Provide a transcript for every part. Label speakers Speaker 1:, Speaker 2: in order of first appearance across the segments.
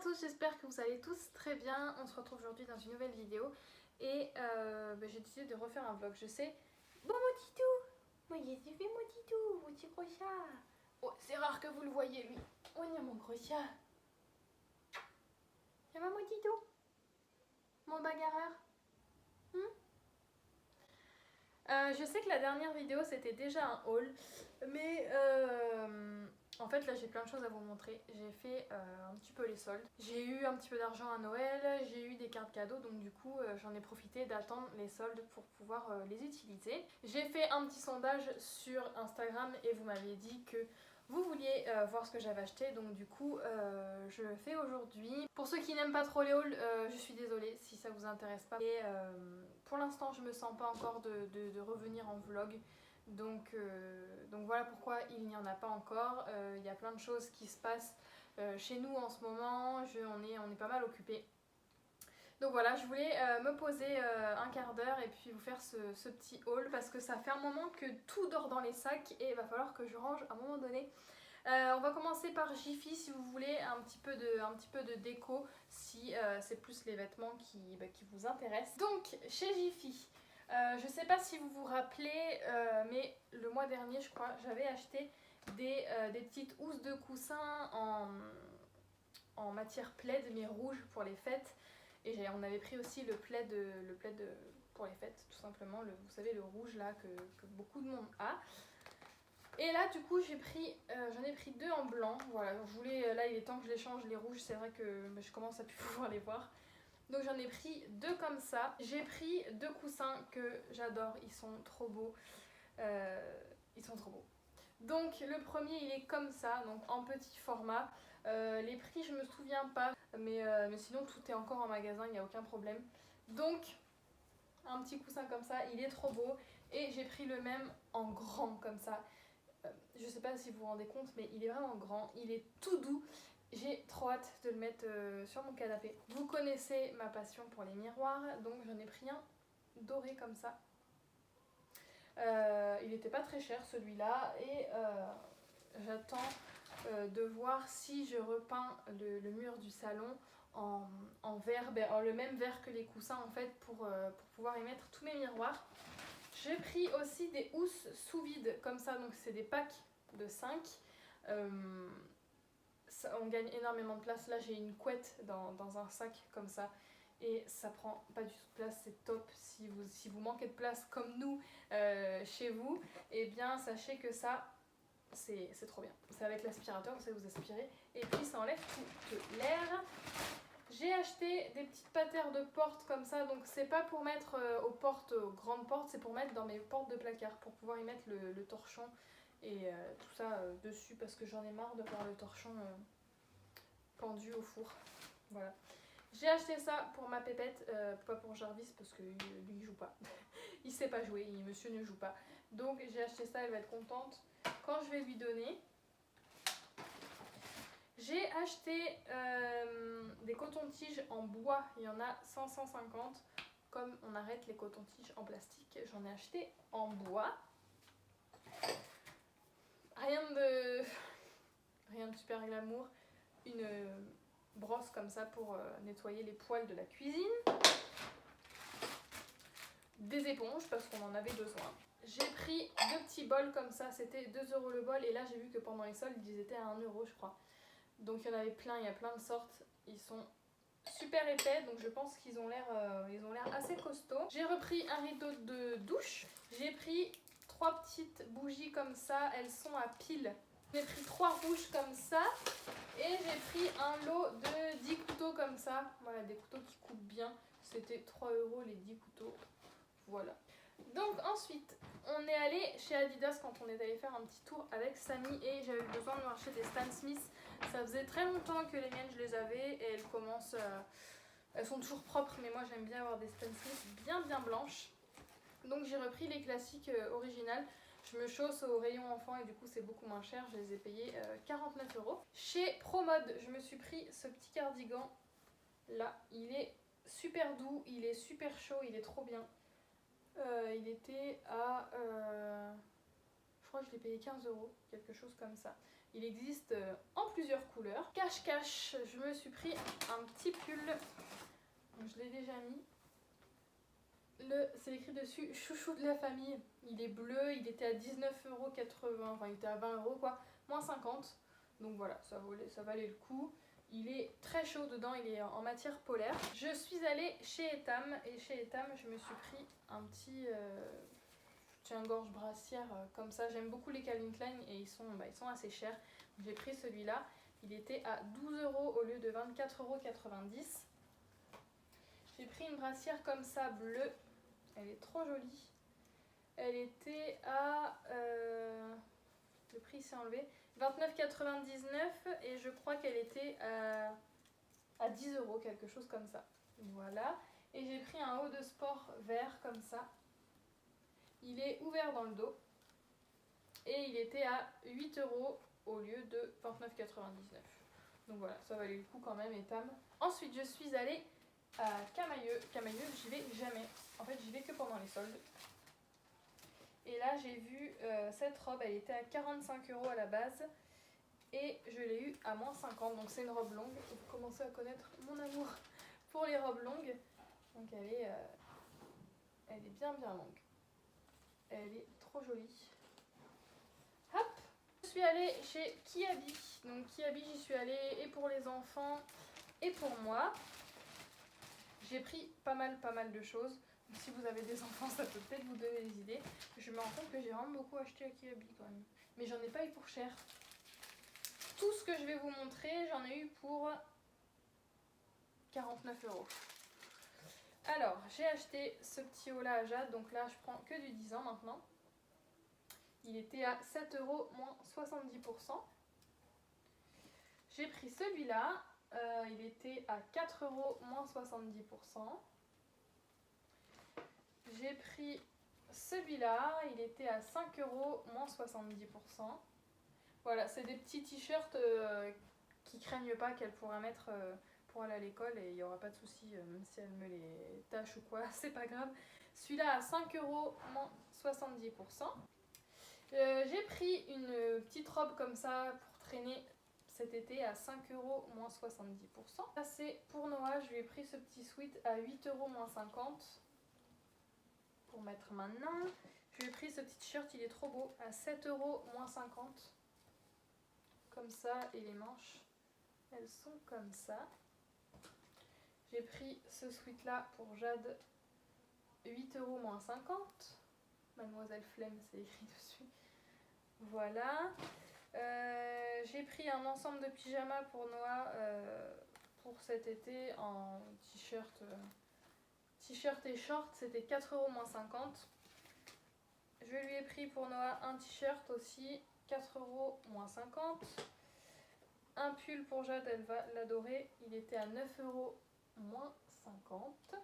Speaker 1: tous, j'espère que vous allez tous très bien. On se retrouve aujourd'hui dans une nouvelle vidéo et j'ai décidé de refaire un vlog. Je sais. Bon mon titou, moi j'ai fait mon titou, mon petit gros chat. Oh, c'est rare que vous le voyez lui. Oh, il y a mon gros chat. Il y a mon titou, mon bagarreur. Je sais que la dernière vidéo c'était déjà un haul, mais en fait là j'ai plein de choses à vous montrer. J'ai fait un petit peu les soldes. J'ai eu un petit peu d'argent à Noël, j'ai eu des cartes cadeaux, donc du coup j'en ai profité d'attendre les soldes pour pouvoir les utiliser. J'ai fait un petit sondage sur Instagram et vous m'aviez dit que vous vouliez voir ce que j'avais acheté, donc du coup je le fais aujourd'hui. Pour ceux qui n'aiment pas trop les hauls, je suis désolée si ça vous intéresse pas. Et pour l'instant je me sens pas encore de revenir en vlog. Donc voilà pourquoi il n'y en a pas encore. Il y a plein de choses qui se passent chez nous en ce moment. On est pas mal occupés. Donc voilà, je voulais me poser un quart d'heure et puis vous faire ce petit haul parce que ça fait un moment que tout dort dans les sacs et il va falloir que je range à un moment donné. On va commencer par Jiffy si vous voulez un petit peu de déco, si c'est plus les vêtements qui vous intéressent. Donc chez Jiffy, je sais pas si vous vous rappelez, mais le mois dernier je crois, j'avais acheté des petites housses de coussins en matière plaid mais rouge pour les fêtes. Et on avait pris aussi le plaid pour les fêtes, tout simplement, vous savez, le rouge là que beaucoup de monde a. Et là du coup j'en ai pris deux en blanc, voilà, je voulais, là il est temps que je les change, les rouges c'est vrai que je commence à plus pouvoir les voir. Donc j'en ai pris deux comme ça. J'ai pris deux coussins que j'adore, ils sont trop beaux. Ils sont trop beaux. Donc le premier il est comme ça, donc en petit format. Les prix je me souviens pas, mais sinon tout est encore en magasin, il n'y a aucun problème. Donc un petit coussin comme ça, il est trop beau. Et j'ai pris le même en grand comme ça. Je sais pas si vous vous rendez compte, mais il est vraiment grand, il est tout doux. J'ai trop hâte de le mettre sur mon canapé. Vous connaissez ma passion pour les miroirs, donc j'en ai pris un doré comme ça. Il n'était pas très cher celui-là et j'attends de voir si je repeins le mur du salon en vert, le même vert que les coussins en fait pour pouvoir y mettre tous mes miroirs. J'ai pris aussi des housses sous vide comme ça, donc c'est des packs de 5. On gagne énormément de place. Là j'ai une couette dans un sac comme ça et ça prend pas du tout de place, c'est top. Si vous manquez de place comme nous chez vous, et bien sachez que ça c'est trop bien. C'est avec l'aspirateur, vous savez, vous aspirez et puis ça enlève tout l'air. J'ai acheté des petites patères de porte comme ça, donc c'est pas pour mettre aux grandes portes, c'est pour mettre dans mes portes de placard, pour pouvoir y mettre le torchon et tout ça dessus, parce que j'en ai marre de voir le torchon pendu au four. Voilà. J'ai acheté ça pour ma pépette, pas pour Jarvis, parce que lui il joue pas. Il sait pas jouer, monsieur ne joue pas. Donc j'ai acheté ça, elle va être contente quand je vais lui donner. J'ai acheté des cotons-tiges en bois, il y en a 150. Comme on arrête les cotons-tiges en plastique, j'en ai acheté en bois. Rien de super glamour. Une brosse comme ça pour nettoyer les poêles de la cuisine. Des éponges parce qu'on en avait besoin. J'ai pris deux petits bols comme ça, c'était 2 € le bol. Et là j'ai vu que pendant les soldes ils étaient à 1 € je crois. Donc il y en avait plein, il y a plein de sortes. Ils sont super épais, donc je pense qu'ils ont l'air assez costauds. J'ai repris un rideau de douche. J'ai pris 3 petites bougies comme ça, elles sont à pile. J'ai pris 3 rouges comme ça. Et j'ai pris un lot de 10 couteaux comme ça. Voilà, des couteaux qui coupent bien. C'était 3 € les 10 couteaux. Voilà. Donc ensuite, on est allé chez Adidas quand on est allé faire un petit tour avec Samy et j'avais besoin de marcher des Stan Smith. Ça faisait très longtemps que les miennes je les avais et elles commencent, elles sont toujours propres, mais moi j'aime bien avoir des Stan Smith bien blanches. Donc j'ai repris les classiques originales. Je me chausse au rayon enfant et du coup c'est beaucoup moins cher, je les ai payés 49 €. Chez Promode, je me suis pris ce petit cardigan là, il est super doux, il est super chaud, il est trop bien. Il était à je crois que je l'ai payé 15 €, quelque chose comme ça. Il existe en plusieurs couleurs. Cache-cache, je me suis pris un petit pull. Donc, je l'ai déjà mis. C'est écrit dessus chouchou de la famille. Il est bleu, il était à 19,80 €, enfin il était à 20 € quoi, moins 50. Donc voilà, ça valait le coup. Il est très chaud dedans, il est en matière polaire. Je suis allée chez Etam et chez Etam je me suis pris un petit soutien-gorge brassière comme ça. J'aime beaucoup les Calvin Klein et ils sont assez chers. J'ai pris celui-là, il était à 12 € au lieu de 24,90 €. J'ai pris une brassière comme ça bleue. Elle est trop jolie. Elle était à... le prix s'est enlevé. 29,99 € et je crois qu'elle était à 10 €, quelque chose comme ça. Voilà. Et j'ai pris un haut de sport vert comme ça. Il est ouvert dans le dos. Et il était à 8 € au lieu de 29,99 €. Donc voilà, ça valait le coup quand même, Etam. Ensuite, je suis allée à Camailleux. Camailleux, j'y vais jamais. En fait, j'y vais que pendant les soldes. Et là, j'ai vu cette robe, elle était à 45 € à la base. Et je l'ai eu à moins 50. Donc c'est une robe longue. Et vous commencez à connaître mon amour pour les robes longues. Donc elle est bien longue. Elle est trop jolie. Hop! Je suis allée chez Kiabi. Donc Kiabi, j'y suis allée et pour les enfants et pour moi. J'ai pris pas mal de choses. Donc, si vous avez des enfants, ça peut peut-être vous donner des idées. Je me rends compte que j'ai vraiment beaucoup acheté à Kiabi quand même. Mais j'en ai pas eu pour cher. Tout ce que je vais vous montrer, j'en ai eu pour 49 €. Alors, j'ai acheté ce petit haut là à Jade. Donc là, je prends que du 10 ans maintenant. Il était à 7 € moins 70%. J'ai pris celui-là. Il était à 4 € moins 70%. J'ai pris celui-là, il était à 5 € moins 70%. Voilà, c'est des petits t-shirts qui craignent pas qu'elle pourra mettre pour aller à l'école et il n'y aura pas de souci, même si elle me les tâche ou quoi, c'est pas grave. Celui-là à 5 € moins 70%. J'ai pris une petite robe comme ça pour traîner cet été à 5 € moins 70%. Ça c'est pour Noah, je lui ai pris ce petit sweat à 8 € moins 50. Pour mettre maintenant. Je lui ai pris ce petit t-shirt, il est trop beau, à 7 € moins 50. Comme ça, et les manches, elles sont comme ça. J'ai pris ce sweat là pour Jade, 8 € moins 50. Mademoiselle Flemme, c'est écrit dessus. Voilà. J'ai pris un ensemble de pyjamas pour Noah pour cet été en t-shirt. T-shirt et short, c'était 4 € moins 50. Je lui ai pris pour Noah un t-shirt aussi, 4 € moins 50. Un pull pour Jade, elle va l'adorer. Il était à 9 € moins 50.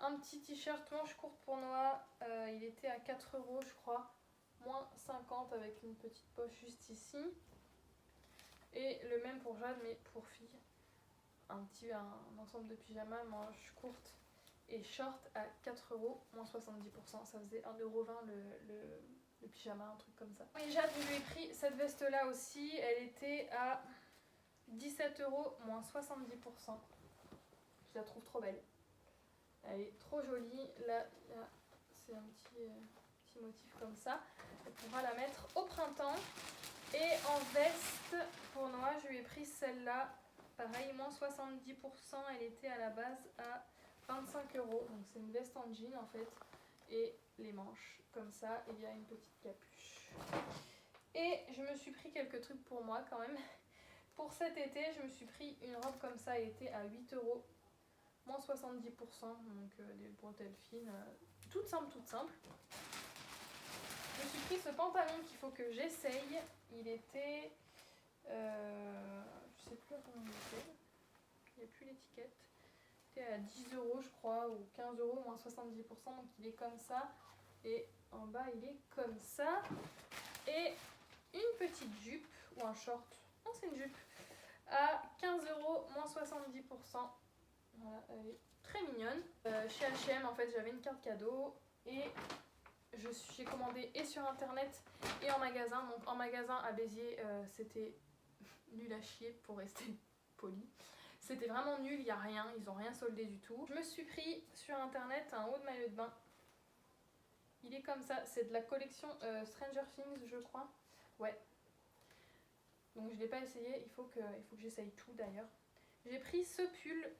Speaker 1: Un petit t-shirt manche courte pour Noah, il était à 4 € je crois, moins 50 avec une petite poche juste ici. Et le même pour Jade mais pour fille. Un ensemble de pyjamas manches courtes et short à 4 € moins 70%. Ça faisait 1,20 € le pyjama, un truc comme ça. Et Jade, je lui ai pris cette veste là aussi. Elle était à 17 € moins 70%. Je la trouve trop belle. Elle est trop jolie. Là, c'est un petit motif comme ça. Elle pourra la mettre au printemps. Et en veste, pour Noah, je lui ai pris celle-là. Pareil, moins 70%. Elle était à la base à 25 €. Donc c'est une veste en jean en fait. Et les manches comme ça. Et il y a une petite capuche. Et je me suis pris quelques trucs pour moi quand même. Pour cet été, je me suis pris une robe comme ça. Elle était à 8 €. Moins 70%, donc des bretelles fines, toutes simples, toutes simples. Je me suis pris ce pantalon qu'il faut que j'essaye. Il était, je sais plus à combien il était, il n'y a plus l'étiquette. Il était à 10 € je crois, ou 15 € moins 70%, donc il est comme ça. Et en bas il est comme ça. Et une petite jupe, ou un short, non c'est une jupe, à 15 € moins 70%. Voilà, elle est très mignonne. Chez H&M, en fait, j'avais une carte cadeau et j'ai commandé et sur internet et en magasin. Donc en magasin à Béziers, c'était nul à chier pour rester poli. C'était vraiment nul, il n'y a rien, ils n'ont rien soldé du tout. Je me suis pris sur internet un haut de maillot de bain. Il est comme ça, c'est de la collection Stranger Things, je crois. Ouais. Donc je ne l'ai pas essayé, il faut que j'essaye tout d'ailleurs. J'ai pris ce pull.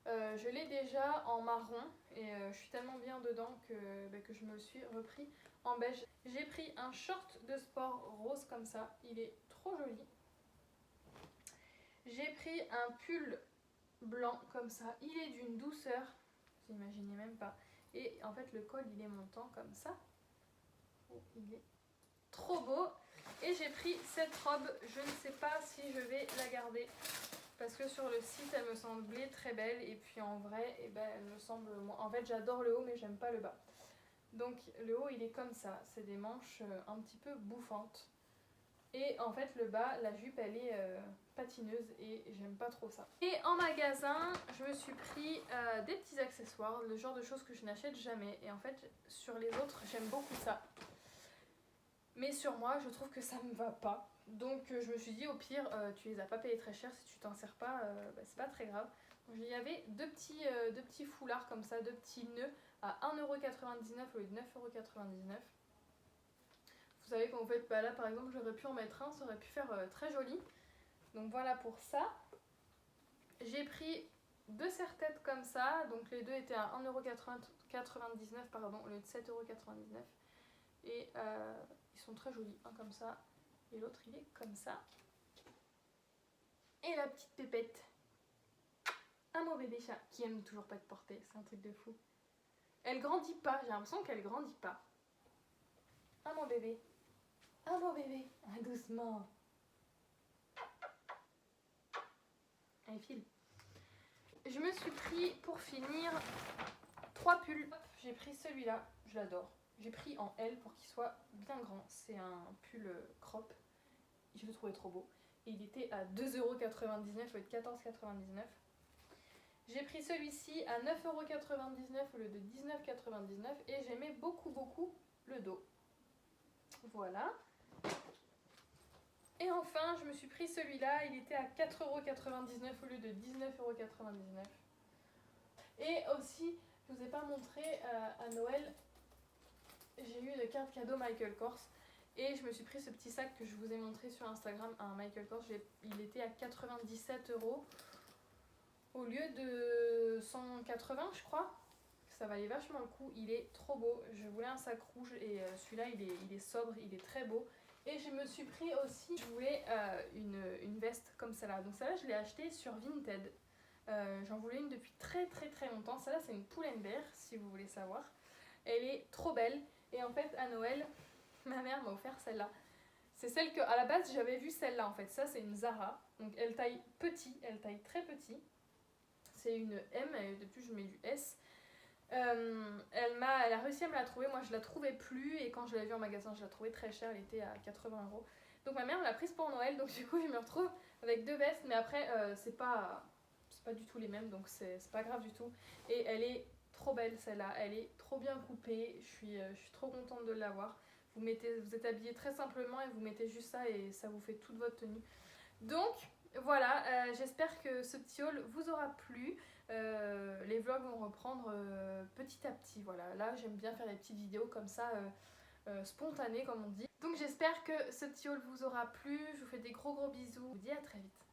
Speaker 1: Je l'ai déjà en marron et je suis tellement bien dedans que je me le suis repris en beige. J'ai pris un short de sport rose comme ça, il est trop joli. J'ai pris un pull blanc comme ça, il est d'une douceur, vous imaginez même pas. Et en fait le col il est montant comme ça. Oh, il est trop beau. Et j'ai pris cette robe, je ne sais pas si je vais la garder. Parce que sur le site elle me semblait très belle et puis en vrai eh ben, elle me semble moins. En fait j'adore le haut mais j'aime pas le bas. Donc le haut il est comme ça, c'est des manches un petit peu bouffantes. Et en fait le bas, la jupe elle est patineuse et j'aime pas trop ça. Et en magasin je me suis pris des petits accessoires, le genre de choses que je n'achète jamais. Et en fait sur les autres j'aime beaucoup ça. Mais sur moi je trouve que ça me va pas. Donc je me suis dit au pire tu les as pas payés très cher, si tu t'en sers pas bah, c'est pas très grave. Donc, il y avait deux petits foulards comme ça, deux petits nœuds à 1,99€ au lieu de 9,99€. Vous savez qu'en fait bah là par exemple j'aurais pu en mettre un, ça aurait pu faire très joli. Donc voilà pour ça. J'ai pris deux serre-têtes comme ça, donc les deux étaient à 1,99€ pardon, au lieu de 7,99€. Et ils sont très jolis, un comme ça et l'autre il est comme ça. Et la petite pépette, un beau bébé chat qui aime toujours pas être porté, c'est un truc de fou. Elle grandit pas, j'ai l'impression qu'elle grandit pas. Un beau bébé, doucement. Elle file. Je me suis pris pour finir 3 pulls. J'ai pris celui-là, je l'adore. J'ai pris en L pour qu'il soit bien grand. C'est un pull crop. Je le trouvais trop beau. Et il était à 2,99€ au lieu de 14,99€. J'ai pris celui-ci à 9,99€ au lieu de 19,99€ et j'aimais beaucoup le dos. Voilà. Et enfin, je me suis pris celui-là, il était à 4,99€ au lieu de 19,99€. Et aussi, je vous ai pas montré à Noël, j'ai eu une carte cadeau Michael Kors. Et je me suis pris ce petit sac que je vous ai montré sur Instagram, un Michael Kors. Il était à 97€ au lieu de 180 je crois. Ça valait vachement le coup, il est trop beau. Je voulais un sac rouge et celui-là il est sobre, il est très beau. Et je me suis pris aussi, je voulais une veste comme celle-là. Donc celle-là je l'ai achetée sur Vinted. J'en voulais une depuis très longtemps. Celle-là c'est une Pull&Bear si vous voulez savoir. Elle est trop belle. Et en fait à Noël, ma mère m'a offert celle-là. C'est celle que à la base j'avais vue celle-là en fait. Ça c'est une Zara. Donc elle taille petit, elle taille très petit. C'est une M et depuis je mets du S. Elle a réussi à me la trouver, moi je la trouvais plus et quand je l'ai vue en magasin je la trouvais très chère, elle était à 80€. Donc ma mère me l'a prise pour Noël, donc du coup je me retrouve avec deux vestes, mais après c'est pas du tout les mêmes, donc c'est pas grave du tout. Et elle est trop belle celle-là, elle est trop bien coupée, je suis trop contente de l'avoir. Vous êtes habillé très simplement et vous mettez juste ça et ça vous fait toute votre tenue. Donc voilà, j'espère que ce petit haul vous aura plu. Les vlogs vont reprendre petit à petit. Voilà, là j'aime bien faire des petites vidéos comme ça, spontanées comme on dit. Donc j'espère que ce petit haul vous aura plu. Je vous fais des gros bisous. Je vous dis à très vite.